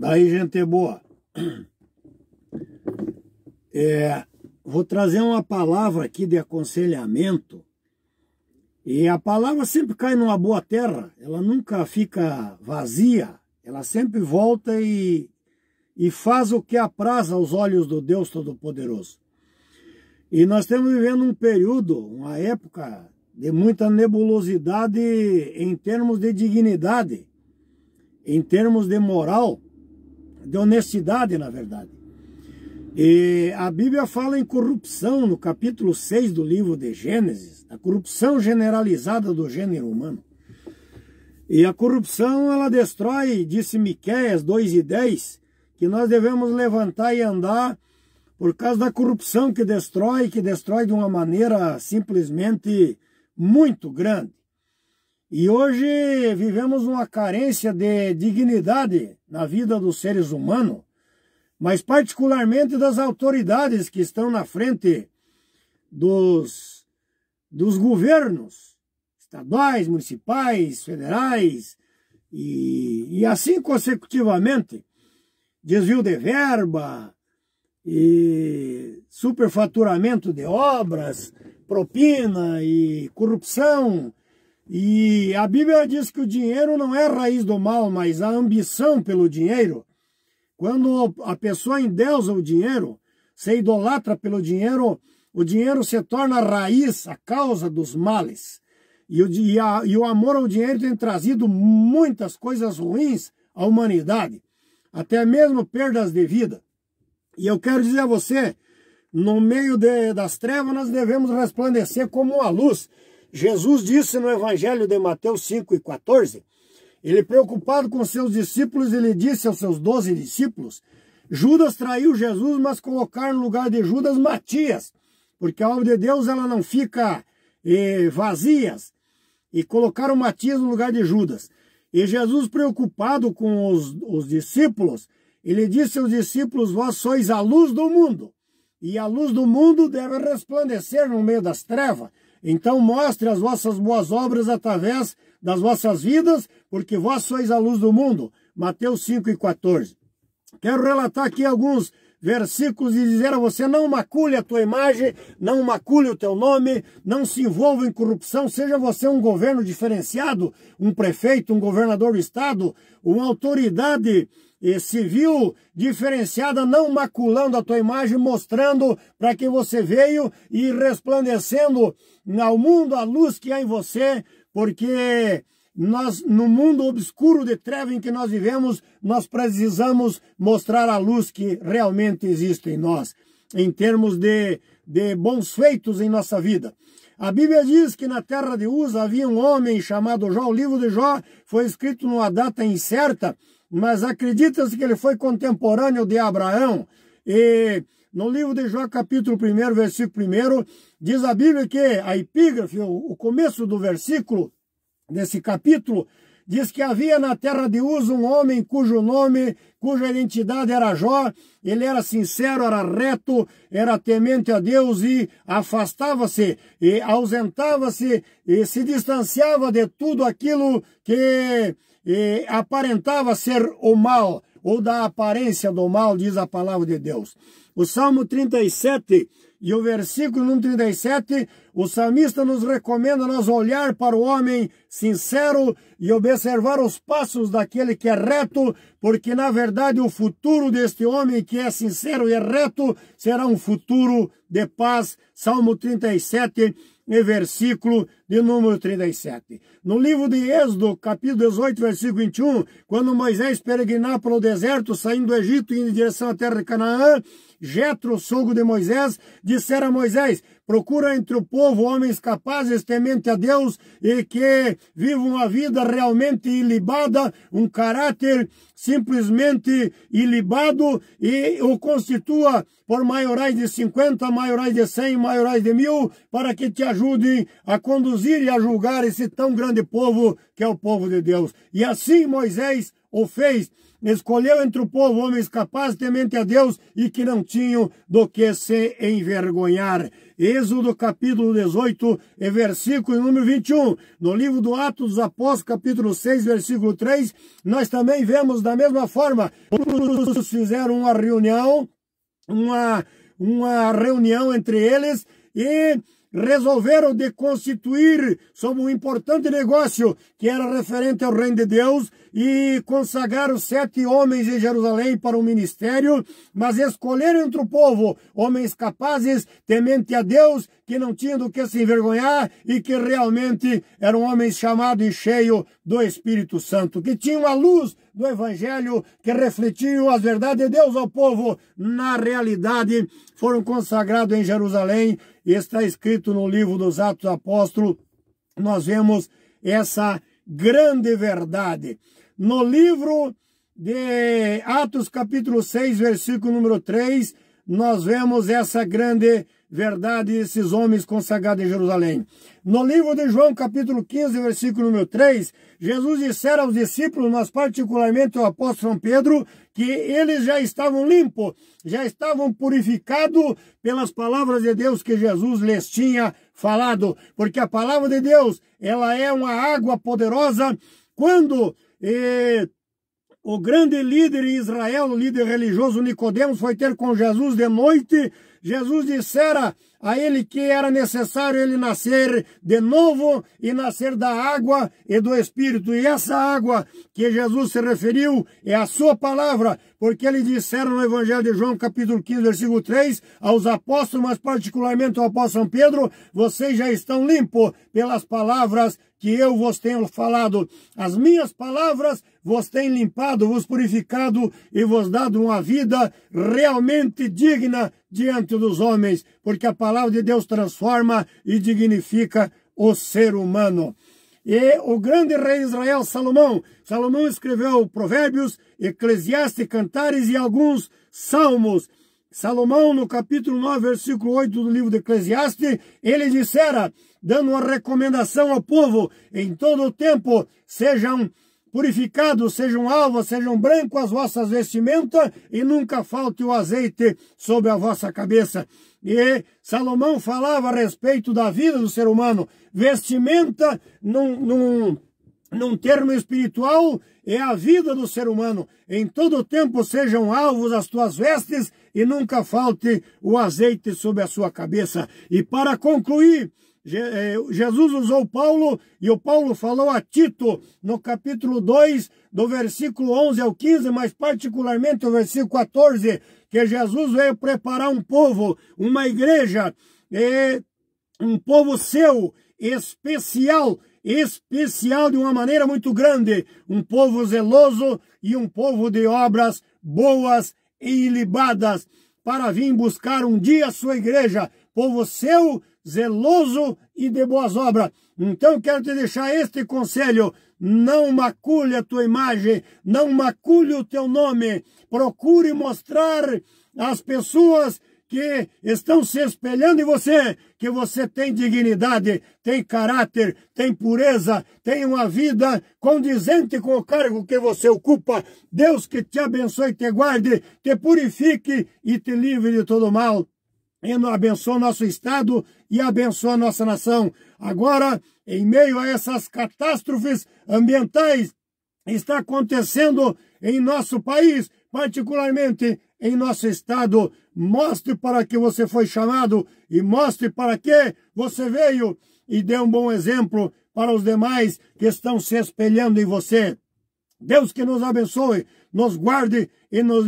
Daí, gente boa, vou trazer uma palavra aqui de aconselhamento, e a palavra sempre cai numa boa terra, ela nunca fica vazia, ela sempre volta e faz o que apraz aos olhos do Deus Todo-Poderoso. E nós estamos vivendo um período, uma época de muita nebulosidade em termos de dignidade, em termos de moral, de honestidade, na verdade. E a Bíblia fala em corrupção no capítulo 6 do livro de Gênesis, a corrupção generalizada do gênero humano. E a corrupção, ela destrói, disse Miqueias 2:10, que nós devemos levantar e andar por causa da corrupção que destrói de uma maneira simplesmente muito grande. E hoje vivemos uma carência de dignidade na vida dos seres humanos, mas particularmente das autoridades que estão na frente dos governos estaduais, municipais, federais e assim consecutivamente. Desvio de verba, e superfaturamento de obras, propina e corrupção. E a Bíblia diz que o dinheiro não é a raiz do mal, mas a ambição pelo dinheiro. Quando a pessoa endeusa o dinheiro, se idolatra pelo dinheiro, o dinheiro se torna a raiz, a causa dos males. E o amor ao dinheiro tem trazido muitas coisas ruins à humanidade, até mesmo perdas de vida. E eu quero dizer a você, no meio das trevas nós devemos resplandecer como uma luz. Jesus disse no Evangelho de Mateus 5:14, ele preocupado com seus discípulos, ele disse aos seus 12 discípulos, Judas traiu Jesus, mas colocaram no lugar de Judas Matias, porque a obra de Deus ela não fica vazias, e colocaram Matias no lugar de Judas. E Jesus, preocupado com os discípulos, ele disse aos discípulos, vós sois a luz do mundo, e a luz do mundo deve resplandecer no meio das trevas. Então mostre as vossas boas obras através das vossas vidas, porque vós sois a luz do mundo. Mateus 5:14. Quero relatar aqui alguns versículos e dizer a você, não macule a tua imagem, não macule o teu nome, não se envolva em corrupção, seja você um governo diferenciado, um prefeito, um governador do estado, uma autoridade civil diferenciada, não maculando a tua imagem, mostrando para quem você veio e resplandecendo ao mundo a luz que há em você, porque nós, no mundo obscuro de treva em que nós vivemos, nós precisamos mostrar a luz que realmente existe em nós, em termos de bons feitos em nossa vida. A Bíblia diz que na terra de Uz havia um homem chamado Jó. O livro de Jó foi escrito numa data incerta, mas acredita-se que ele foi contemporâneo de Abraão. E no livro de Jó, capítulo 1, versículo 1, diz a Bíblia que a epígrafe, o começo do versículo desse capítulo, diz que havia na terra de Uz um homem cuja identidade era Jó. Ele era sincero, era reto, era temente a Deus e afastava-se e ausentava-se e se distanciava de tudo aquilo que aparentava ser o mal, ou da aparência do mal, diz a palavra de Deus. O Salmo 37 e o versículo número 37, o salmista nos recomenda nós olhar para o homem sincero e observar os passos daquele que é reto, porque na verdade o futuro deste homem que é sincero e é reto será um futuro de paz. Salmo 37 e versículo de número 37. No livro de Êxodo, capítulo 18, versículo 21, quando Moisés peregrinava pelo deserto, saindo do Egito e indo em direção à terra de Canaã, Jetro, sogro de Moisés, dissera a Moisés, procura entre o povo homens capazes, temente a Deus e que vivam uma vida realmente ilibada, um caráter simplesmente ilibado e o constitua por maiorais de 50, maiorais de 100, maiorais de 1000, para que te ajudem a conduzir e a julgar esse tão grande povo que é o povo de Deus. E assim Moisés o fez. Escolheu entre o povo homens capazes, temente a Deus e que não tinham do que se envergonhar. Êxodo capítulo 18, versículo número 21. No livro do Atos dos Apóstolos, capítulo 6, versículo 3, nós também vemos da mesma forma, os fizeram uma reunião, uma reunião entre eles e resolveram de constituir sobre um importante negócio que era referente ao reino de Deus e consagraram 7 homens em Jerusalém para o ministério, mas escolheram entre o povo homens capazes, temente a Deus, que não tinham do que se envergonhar e que realmente eram homens chamados e cheios do Espírito Santo, que tinham a luz do Evangelho, que refletiam as verdades de Deus ao povo. Na realidade, foram consagrados em Jerusalém, e está escrito no livro dos Atos dos Apóstolos, nós vemos essa grande verdade. No livro de Atos, capítulo 6, versículo número 3, nós vemos essa grande verdade desses homens consagrados em Jerusalém. No livro de João, capítulo 15, versículo número 3, Jesus dissera aos discípulos, mas particularmente ao apóstolo São Pedro, que eles já estavam limpos, já estavam purificados pelas palavras de Deus que Jesus lhes tinha falado, porque a palavra de Deus, ela é uma água poderosa. Quando o grande líder em Israel, o líder religioso Nicodemos, foi ter com Jesus de noite, Jesus dissera a ele que era necessário ele nascer de novo e nascer da água e do Espírito. E essa água que Jesus se referiu é a sua palavra, porque ele dissera no Evangelho de João, capítulo 15, versículo 3, aos apóstolos, mas particularmente ao apóstolo São Pedro, vocês já estão limpos pelas palavras que eu vos tenho falado. As minhas palavras vos têm limpado, vos purificado e vos dado uma vida realmente digna diante dos homens, porque a palavra de Deus transforma e dignifica o ser humano. E o grande rei de Israel, Salomão escreveu Provérbios, Eclesiastes, Cantares e alguns salmos. Salomão, no capítulo 9, versículo 8 do livro de Eclesiastes, ele dissera, dando uma recomendação ao povo, em todo o tempo sejam purificados, sejam alvos, sejam brancos as vossas vestimentas e nunca falte o azeite sobre a vossa cabeça. E Salomão falava a respeito da vida do ser humano. Vestimenta, num termo espiritual, é a vida do ser humano. Em todo o tempo sejam alvos as tuas vestes e nunca falte o azeite sobre a sua cabeça. E para concluir, Jesus usou Paulo, e o Paulo falou a Tito, no capítulo 2, do versículo 11 ao 15, mas particularmente o versículo 14, que Jesus veio preparar um povo, uma igreja, um povo seu, especial de uma maneira muito grande, um povo zeloso e um povo de obras boas e ilibadas, para vir buscar um dia a sua igreja, povo seu, zeloso e de boas obras. Então quero te deixar este conselho: não macule a tua imagem, não macule o teu nome, procure mostrar às pessoas que estão se espelhando em você, que você tem dignidade, tem caráter, tem pureza, tem uma vida condizente com o cargo que você ocupa. Deus que te abençoe, te guarde, te purifique e te livre de todo mal. E abençoa nosso Estado e abençoa nossa nação. Agora, em meio a essas catástrofes ambientais, está acontecendo em nosso país, particularmente em nosso Estado. Mostre para que você foi chamado e mostre para que você veio e dê um bom exemplo para os demais que estão se espelhando em você. Deus que nos abençoe, nos guarde e nos